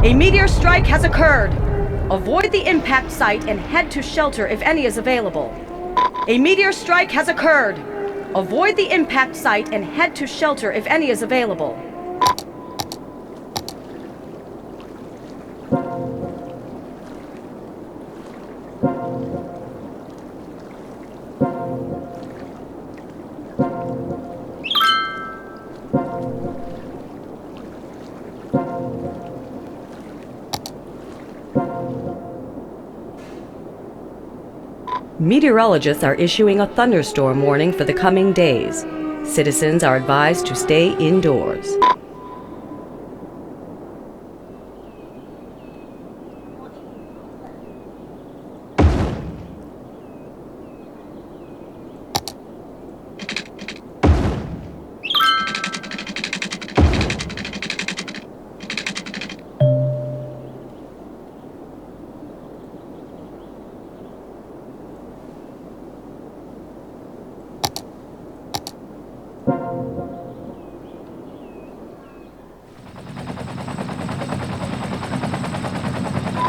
A meteor strike has occurred. Avoid the impact site and head to shelter if any is available. A meteor strike has occurred. Avoid the impact site and head to shelter if any is available. Meteorologists are issuing a thunderstorm warning for the coming days. Citizens are advised to stay indoors.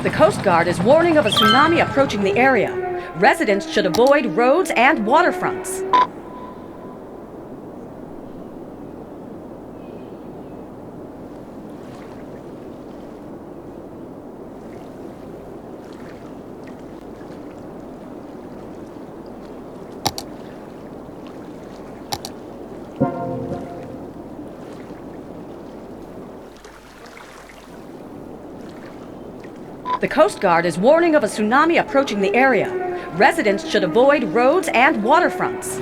The Coast Guard is warning of a tsunami approaching the area. Residents should avoid roads and waterfronts. The Coast Guard is warning of a tsunami approaching the area. Residents should avoid roads and waterfronts.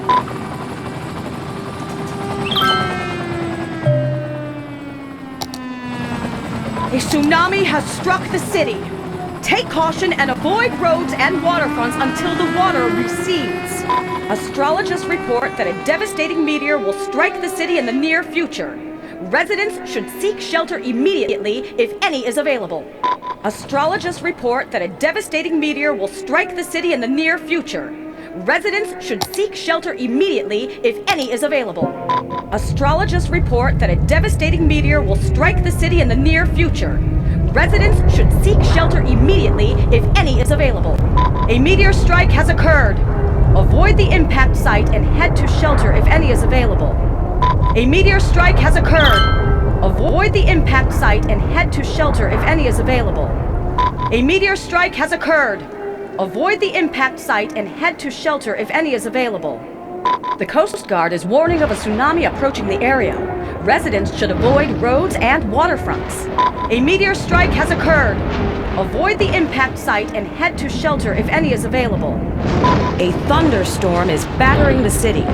A tsunami has struck the city. Take caution and avoid roads and waterfronts until the water recedes. Astrologists report that a devastating meteor will strike the city in the near future. Residents should seek shelter immediately if any is available. Astrologists report that a devastating meteor will strike the city in the near future. Residents should seek shelter immediately if any is available. Astrologists report that a devastating meteor will strike the city in the near future. Residents should seek shelter immediately if any is available. A meteor strike has occurred. Avoid the impact site and head to shelter if any is available. A meteor strike has occurred. Avoid the impact site and head to shelter if any is available. A meteor strike has occurred. Avoid the impact site and head to shelter if any is available. The Coast Guard is warning of a tsunami approaching the area. Residents should avoid roads and waterfronts. A meteor strike has occurred. Avoid the impact site and head to shelter if any is available. A thunderstorm is battering the city.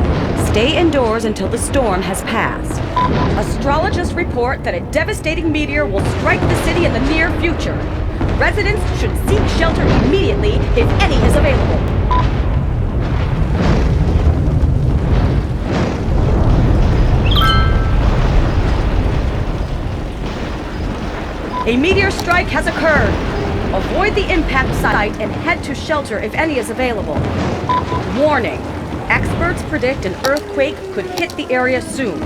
Stay indoors until the storm has passed. Astrologists report that a devastating meteor will strike the city in the near future. Residents should seek shelter immediately if any is available. A meteor strike has occurred. Avoid the impact site and head to shelter if any is available. Warning: experts predict an earthquake could hit the area soon.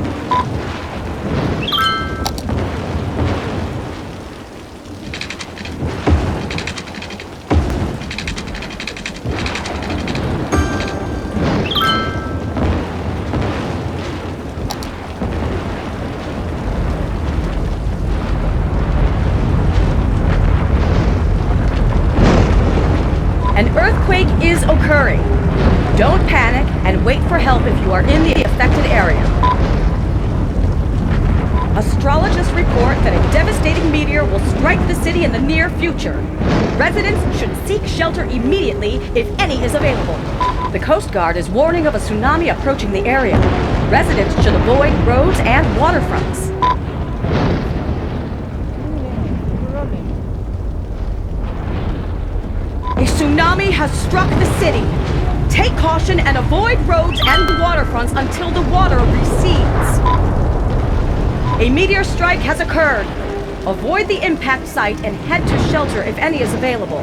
An earthquake is occurring. Don't panic and wait for help if you are in the affected area. Astrologists report that a devastating meteor will strike the city in the near future. Residents should seek shelter immediately if any is available. The Coast Guard is warning of a tsunami approaching the area. Residents should avoid roads and waterfronts. A tsunami has struck the city. Take caution and avoid roads and waterfronts until the water recedes. A meteor strike has occurred. Avoid the impact site and head to shelter if any is available.